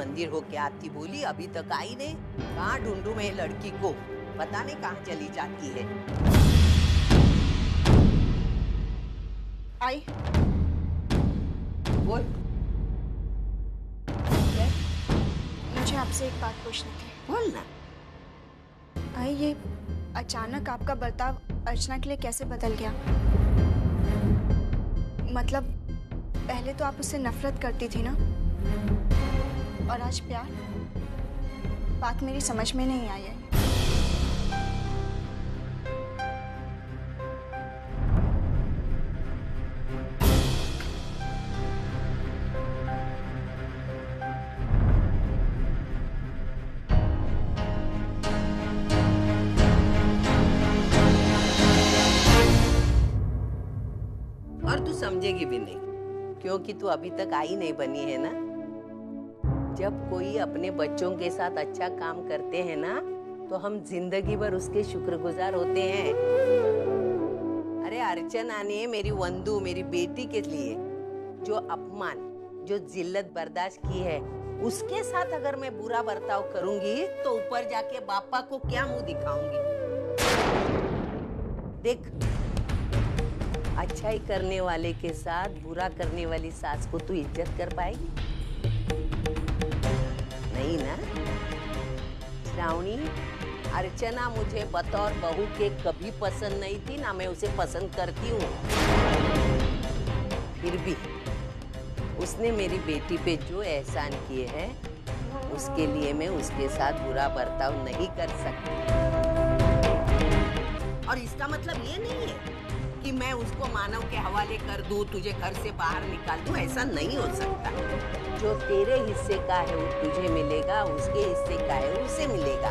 मंदिर होके आती बोली, अभी तक आई नहीं। कहाँ ढूंढूं मैं लड़की को, पता नहीं कहाँ चली जाती है। आई बोल। मुझे आपसे एक बात पूछनी थी। बोल ना। आई, ये अचानक आपका बर्ताव अर्चना के लिए कैसे बदल गया? मतलब पहले तो आप उससे नफरत करती थी ना, और आज प्यार? बात मेरी समझ में नहीं आई है। और तू समझेगी भी नहीं, क्योंकि तू अभी तक आई नहीं बनी है ना। जब कोई अपने बच्चों के साथ अच्छा काम करते हैं ना, तो हम जिंदगी भर उसके शुक्रगुजार होते हैं। अरे अर्चना ने मेरी वंदू, मेरी बेटी के लिए जो अपमान, जो जिल्लत बर्दाश्त की है, उसके साथ अगर मैं बुरा बर्ताव करूंगी तो ऊपर जाके बापा को क्या मुंह दिखाऊंगी? देख, अच्छाई करने वाले के साथ बुरा करने वाली सास को तू इज्जत कर पाएगी? नहीं ना। श्रावणी, अर्चना मुझे बतौर बहू के कभी पसंद नहीं थी, ना मैं उसे पसंद करती हूँ। फिर भी उसने मेरी बेटी पे जो एहसान किए हैं, उसके लिए मैं उसके साथ बुरा बर्ताव नहीं कर सकती। और इसका मतलब ये नहीं है कि मैं उसको मानव के हवाले कर दूं, तुझे घर से बाहर निकाल दूं। ऐसा नहीं हो सकता। जो तेरे हिस्से का है वो तुझे मिलेगा, उसके हिस्से का है उसे मिलेगा।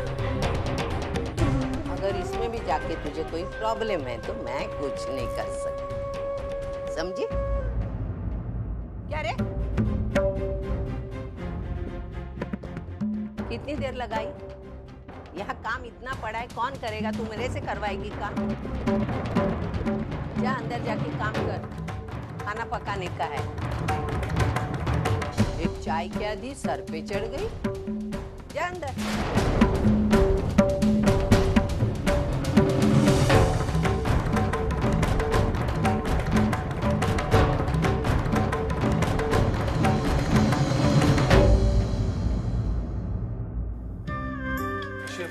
अगर इसमें भी जाके तुझे कोई प्रॉब्लम है तो मैं कुछ नहीं कर सकती, समझी? क्या रे? कितनी देर लगाई? यहाँ काम इतना पड़ा है, कौन करेगा? तू मेरे से करवाएगी काम? जा अंदर जाके काम कर, खाना पकाने का है। एक चाय क्या दी, सर पे चढ़ गई। जा अंदर।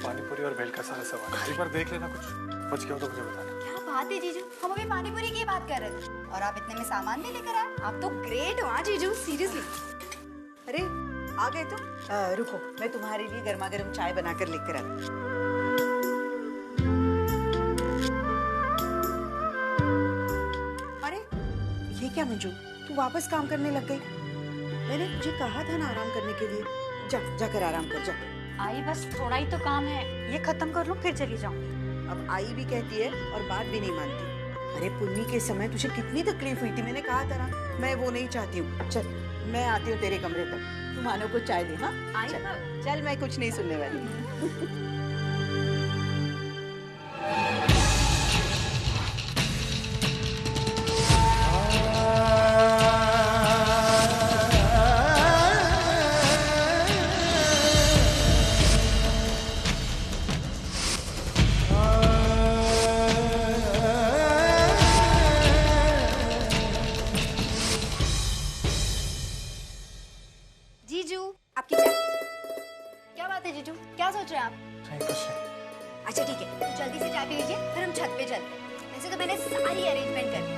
पानीपुरी और बेल का सारा सामान एक बार देख लेना, कुछ बच गया हो तो मुझे बताना। क्या बात है जीजू, हम अभी पानीपुरी की बात कर रहे थे और आप इतने में सामान भी लेकर आए। आप तो ग्रेट हो। हाँ जीजू, सीरियसली। अरे आ गए तुम? रुको, मैं तुम्हारे लिए गर्मा गर्म चाय बनाकर लेकर आती हूँ। अरे ये क्या मंजू, तू वापस काम करने लग गई? मैंने तुझे कहा था ना आराम करने के लिए। जाकर आराम कर जा। आई बस थोड़ा ही तो काम है, ये खत्म कर लो फिर चली जाऊँ। अब आई भी कहती है और बात भी नहीं मानती। अरे पुन्नी के समय तुझे कितनी तकलीफ हुई थी, मैंने कहा था ना, मैं वो नहीं चाहती हूँ। चल मैं आती हूँ तेरे कमरे तक, तू मानव को चाय दे। हाँ चल मैं कुछ नहीं सुनने वाली। जीजू आपकी चाय। क्या बात है जीजू, क्या सोच रहे हैं आप? अच्छा ठीक है, तो जल्दी से चाय पी लीजिए, फिर हम छत पे चलते हैं। वैसे तो मैंने सारी अरेंजमेंट कर दी,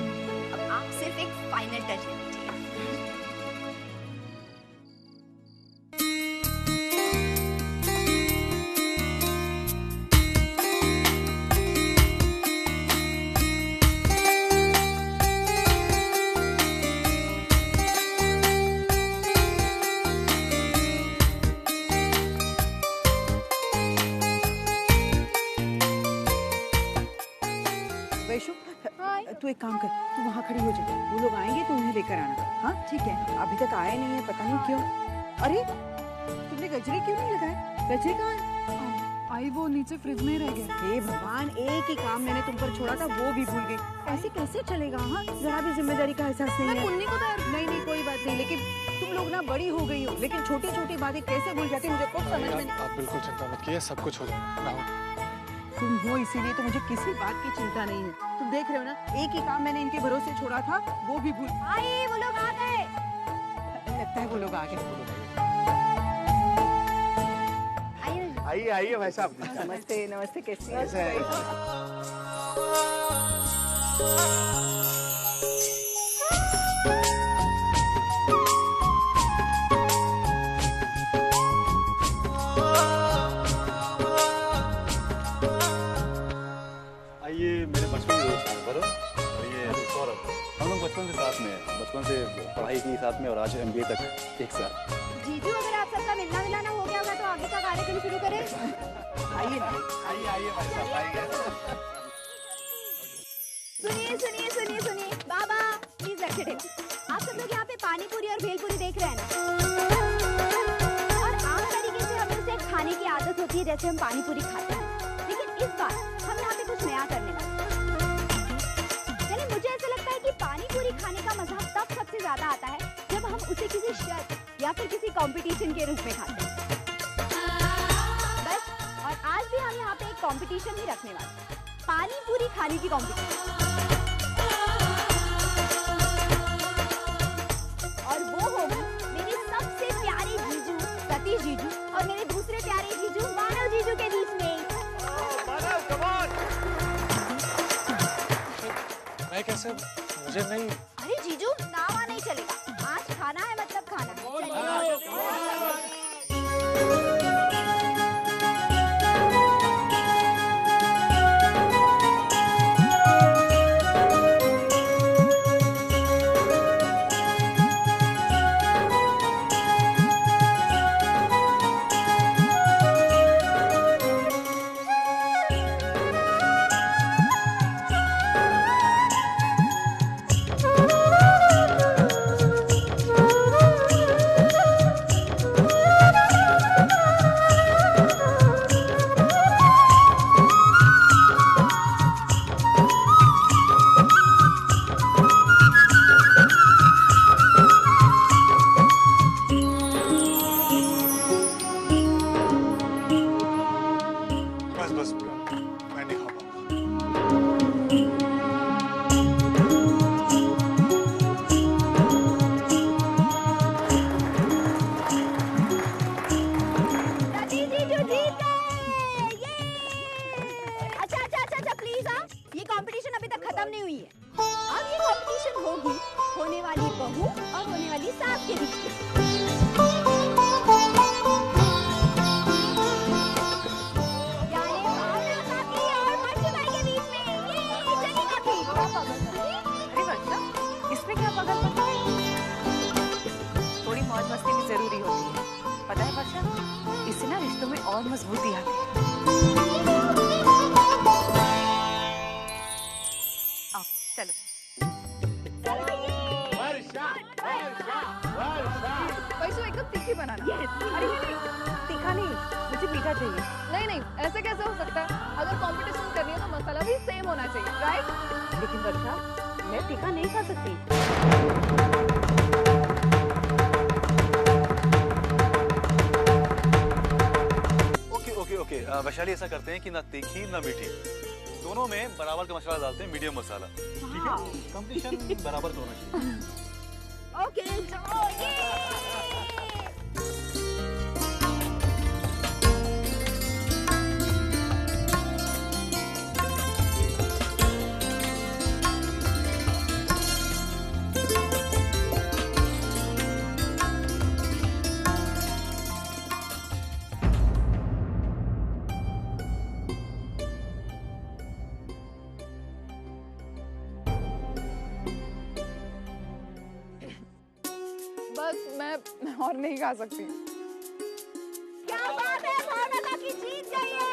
अब आप सिर्फ एक फाइनल टच दे दीजिए। तू एक काम कर, तू वहाँ खड़ी हो जा, वो लोग आएंगे तो उन्हें लेकर आना। हाँ ठीक है, अभी तक आए नहीं है, पता नहीं क्यों। अरे तुमने गजरे क्यों नहीं लगाए? गजरे कहाँ हैं? आई वो नीचे फ्रिज में ही रह गए। हे भगवान, एक ही काम मैंने तुम पर छोड़ा था वो भी भूल गई। ऐसे कैसे चलेगा? हाँ, जरा भी जिम्मेदारी का एहसास नहीं है। पुन्नी को तो नहीं कोई बात नहीं, लेकिन तुम लोग ना बड़ी हो गई हो, लेकिन छोटी छोटी बातें कैसे भूल जाती मुझे कुछ समझ में नहीं। आप बिल्कुल चिंता मत कीजिए, सब कुछ हो जाएगा। तुम हो इसीलिए तो मुझे किसी बात की चिंता नहीं है। तुम देख रहे हो ना, एक ही काम मैंने इनके भरोसे छोड़ा था वो भी भूल। आई वो लोग आ गए। लगता है वो लोग आ गए। आइए आइए भाई साहब। नमस्ते नमस्ते, कैसी कैसे हैं? आइए, मेरे बचपन के दोस्त हैं वरुण और ये सौरभ। हम लोग बचपन से साथ में हैं, बचपन से पढ़ाई की साथ में और आज MBA तक एक साथ। जीजू अगर आप सबका मिलना मिलाना हो गया होगा तो आगे का कार्यक्रम शुरू करें। आइए ना। आइए भाई साहब आइए। सुनिए बाबा प्लीज रखे थे। आप सब लोग यहाँ पे पानी पूरी और भेलपूरी देख रहे हैं ना, और आम तरीके से हमें उसे खाने की आदत होती है जैसे हम पानी पूरी खाते हैं, लेकिन इस बार हम यहाँ पे कुछ नया करने वाले हैं। यानी मुझे ऐसा लगता है कि पानी पूरी खाने का मजा तब सबसे ज्यादा आता है जब हम उसे किसी शर्त या फिर किसी कंपटीशन के रूप में खाते हैं। बस, और आज भी हम यहाँ पे एक कंपटीशन ही रखने वाले हैं, पानी पूरी खाने की कंपटीशन। और वो होगी मेरे सबसे प्यारे जीजू सतीश जीजू और मेरे दूसरे प्यारे जीजू मानव जीजू के बीच में। मैं कैसे? मुझे नहीं। अरे जीजू नावा नहीं चलेगा, आज खाना है मतलब खाना है। बस मैं नहीं खा पाऊंगा। सतीश जीजू जीत गए। ये अच्छा प्लीज ये कंपटीशन अभी तक खत्म नहीं हुई है। अब ये कंपटीशन होगी होने वाली बहू और होने वाली सास के बीच में। यानी भावना काकी और मर्ची भाई के बीच में। ये चली काकी। अरे वर्षा, इसमें क्या पागलपन है? थोड़ी मौज मस्ती भी जरूरी होती है, पता है वर्षा, इससे ना रिश्तों में और मजबूती आती है। आओ चलो। वैसे एकदम तीखी बनाना। अरे नहीं, तीखा नहीं, मुझे मीठा चाहिए। नहीं ऐसे कैसे हो सकता है? अगर कंपटीशन करनी है तो मसाला भी सेम होना चाहिए, राइट? लेकिन वर्षा, मैं तीखा नहीं खा सकती। ओके वैशाली, ऐसा करते हैं कि ना तीखी ना मीठी, दोनों में बराबर का मसाला डालते हैं, मीडियम मसाला। ठीक है, कंपटीशन बराबर का होना चाहिए। ओके बस मैं और नहीं खा सकती। क्या बात है, भावना काकी जीत गई है।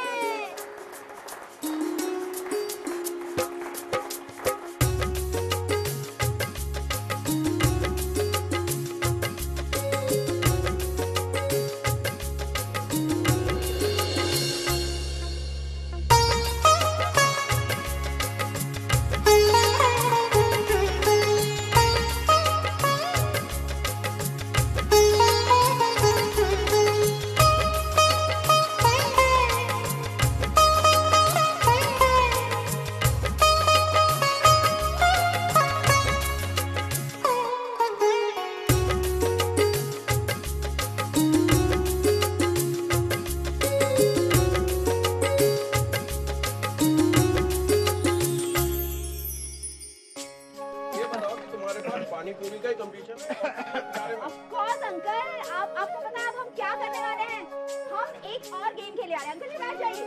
पानी पूरी का कंपटीशन। ऑफ कोर्स अंकल, आपको पता है अब हम क्या करने वाले हैं? हम एक और गेम खेलने वाले हैं। अंकल जी बैठ जाइए।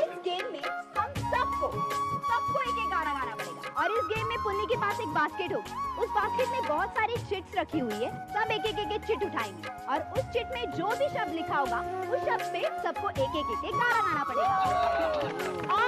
इस गेम में हम सबको एक एक गाना गाना पड़ेगा और इस गेम में पुन्नी के पास एक बास्केट होगी। उस बास्केट में बहुत सारी चिट्स रखी हुई है। सब एक एक चिट उठाएंगे और उस चिट में जो भी शब्द लिखा होगा उस शब्द पे सबको एक एक गाना गाना पड़ेगा। और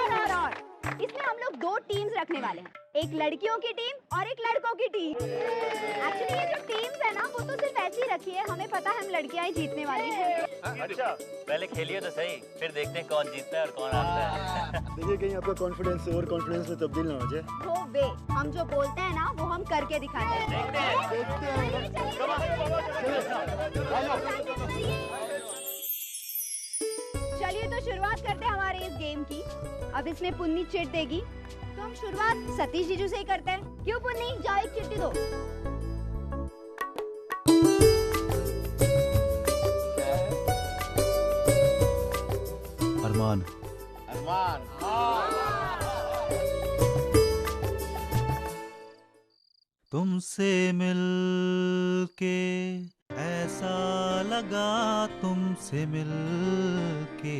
इसमें हम लोग दो टीम्स रखने वाले हैं, एक लड़कियों की टीम और एक लड़कों की टीम। एक्चुअली ये जो टीम्स है ना वो तो सिर्फ ऐसी रखी है, हमें पता है हम लड़कियां ही जीतने वाली हैं। अच्छा पहले खेलिए तो सही, फिर देखते हैं कौन जीतता है और कौन हारता है। देखिए कहीं आपका कॉन्फिडेंस ओवर कॉन्फिडेंस में तब्दील ना हो जाए। हो वे, हम जो बोलते हैं ना वो हम करके दिखाते हैं। चलिए तो शुरुआत करते हैं हमारे इस गेम की। अब इसमें पुन्नी चिट देगी तो हम शुरुआत सतीश जीजू से ही करते हैं। क्यों पुन्नी, जाओ एक चिट्ठी दो। अरमान। तुमसे मिलके ऐसा लगा, तुमसे मिलके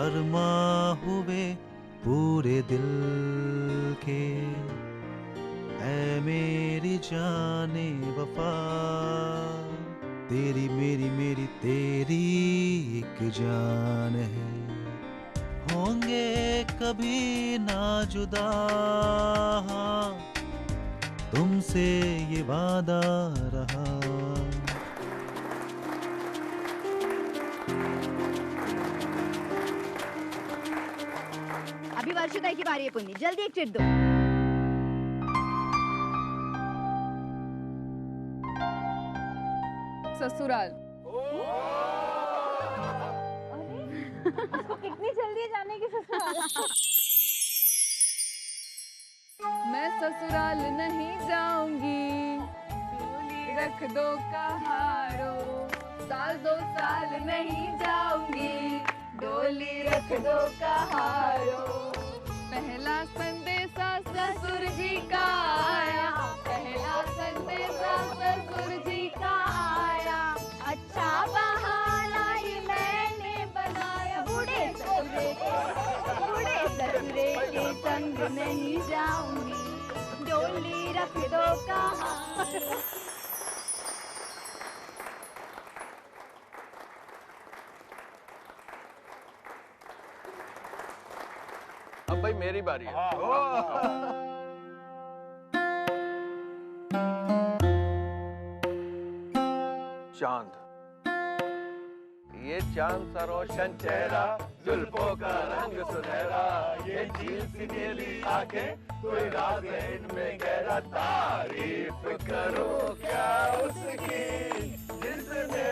अरमा हुए पूरे दिल के, ऐ मेरी जाने वफा, तेरी मेरी मेरी तेरी एक जान है, होंगे कभी ना जुदा, तुमसे ये वादा रहा। अभी वर्षिता की बारी है पुन्नी, जल्दी एक चिट दो। ससुराल। कितनी जल्दी जाने की ससुराल। मैं ससुराल नहीं जाऊंगी, रख दो कहारो, साल दो साल नहीं जाऊंगी, डोली रख दो कहारो। पहला संदेशा ससुर जी का आया, पहला संदेशा ससुर जी का आया, अच्छा बहाना ही मैंने बनाया, बूढ़े ससुरे के संग नहीं जाऊंगी, डोली रख दो कहारो। अब भाई मेरी बारी है। चांद, ये चांद सा रोशन चेहरा, जुल्फों का रंग सुनहरा, ये झील सी नीली आंखें, कोई राज है इनमें गहरा, तारीफ करो क्या उसकी जिसने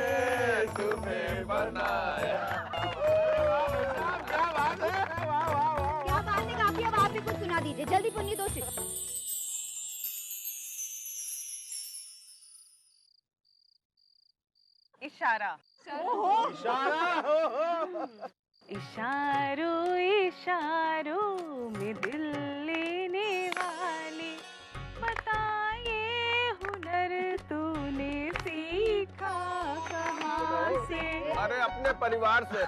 तुम्हें बनाया। काफी, अब आप भी कुछ सुना दीजिए, जल्दी पुन्नी दो चिट। इशारा। इशारों इशारों में दिल लेने वाली, बताए हुनर तूने सीखा कहाँ से? अरे अपने परिवार से।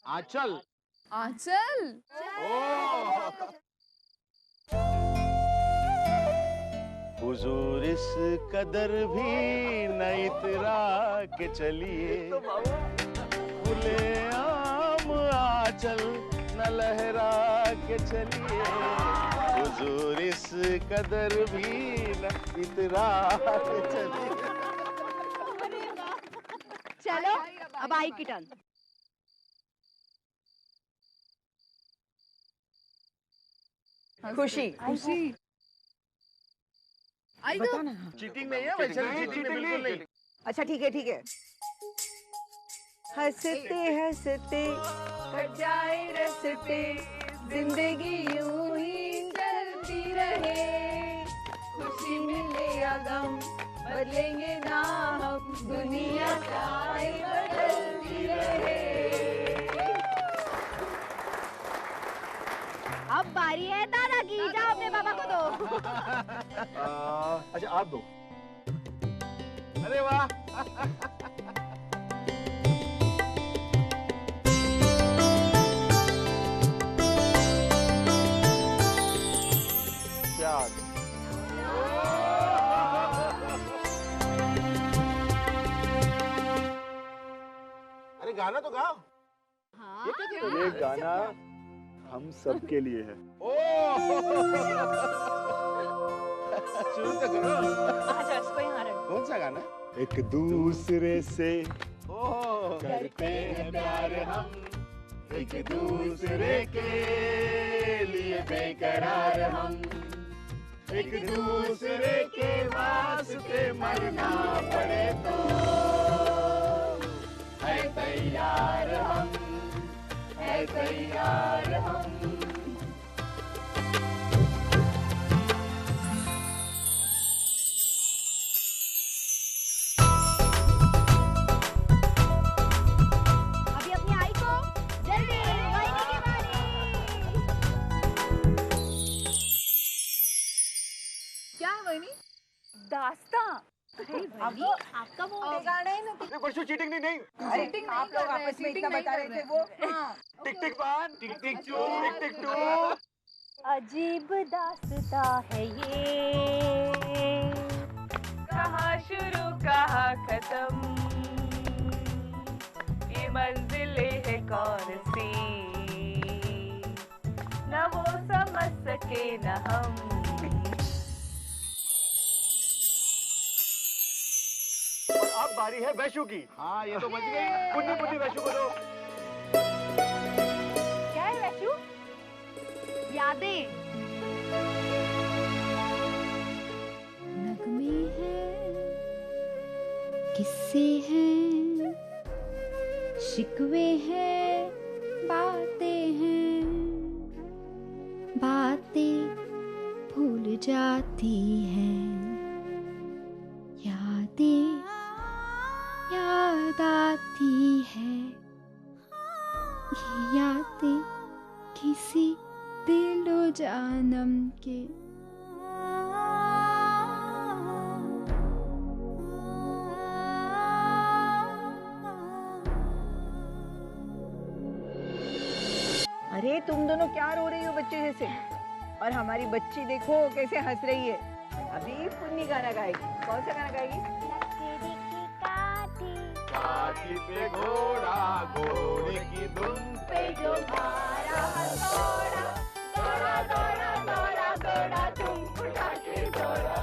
आंचल। आंचल। हुजूर इस कदर भी न इतरा के चलिए, खुले आम आंचल न लहरा के चलिए, हुजूर इस कदर भी न इतरा के चलिए। चलो अब आई की टर्न। खुशी। खुशी। आई तो चीटिंग नहीं है वैशाली, चीटिंग बिल्कुल नहीं। अच्छा ठीक है ठीक है। हंसते हंसते कट जाए रस्ते, जिंदगी यूं ही चलती रहे, खुशी मिले या गम बदलेंगे ना हम, दुनिया चाहे बदलती रहे। अच्छा आप दो। अरे वाह। प्यार। अरे गाना तो गाओ। हाँ, ये गाना हम सब के लिए है। शुरू तो करो। अच्छा इसको यहाँ रख। कौन सा गाना? एक दूसरे से करते हैं प्यार हम, एक दूसरे के लिए बेकरार हम, एक दूसरे के वास्ते मरना पड़े तो है तैयार हम, है तैयार हम। अभी अपनी आई को जल्दी वाइनी की बारी। क्या है वहीनी? दास्तां। आपका वो गाना है ना। परसों चीटिंग नहीं। चीटिंग आप लोग आपस में इतना बता रहे थे वो। टिक टिक वन, टिक टिक टू, टिक टिक टू। अजीब दास्तां है ये, कहाँ शुरू कहाँ खत्म, ये मंजिलें है कौन सी, न वो समझ सके न हम। और अब बारी है वैशु की। हाँ ये तो बच गई। पुन्नी पुन्नी वैशु को दो। क्या है वैशु? यादें। नगमे हैं, किस्से हैं, शिकवे हैं, बातें हैं, बातें भूल जाती हैं, यादें याद आती है, ये यादें किसी दिलो जानम के। अरे तुम दोनों क्या रो रही हो बच्चे जैसे? और हमारी बच्ची देखो कैसे हंस रही है। अभी पुन्नी गाना गाएगी। कौन सा गाना गाएगी? काठी पे घोड़ा, घोड़े की धुन पे जो मारा हथौड़ा, दौड़ा दौड़ा दौड़ा दौड़ा तुम उठा के दौड़ा।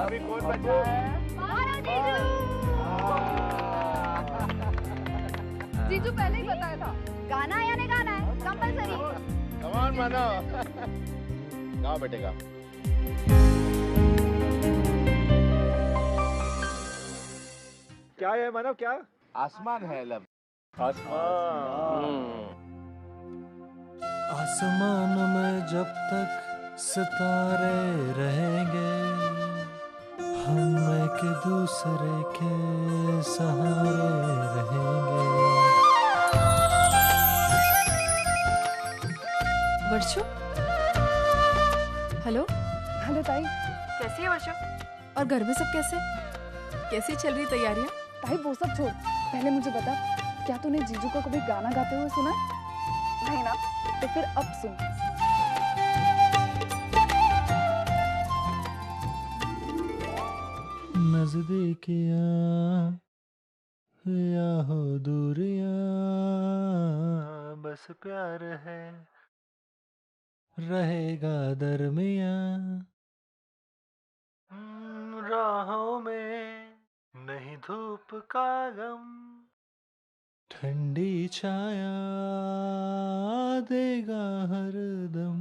अभी कौन बचा है? जीजू पहले ही बताया था। गाना यानी गाना है, कंपलसरी। कमान मानो। गाओ बेटे गाओ। क्या है मानव? क्या? आसमान है लब। आसमान। आसमान में जब तक सितारे रहेंगे, हम एक दूसरे के सहारे रहेंगे। वर्षु? हेलो? हेलो ताई। कैसी है वर्षा? और घर में सब कैसे? कैसी चल रही तैयारियां? ताई वो सब छोड़, पहले मुझे बता, क्या तूने जीजू को कभी गाना गाते हुए सुना? नहीं ना? तो फिर अब सुन। नजदीकियां या हो दूरियां, बस प्यार है रहेगा दरमियां, राहों में नहीं धूप का गम, ठंडी छाया देगा हरदम।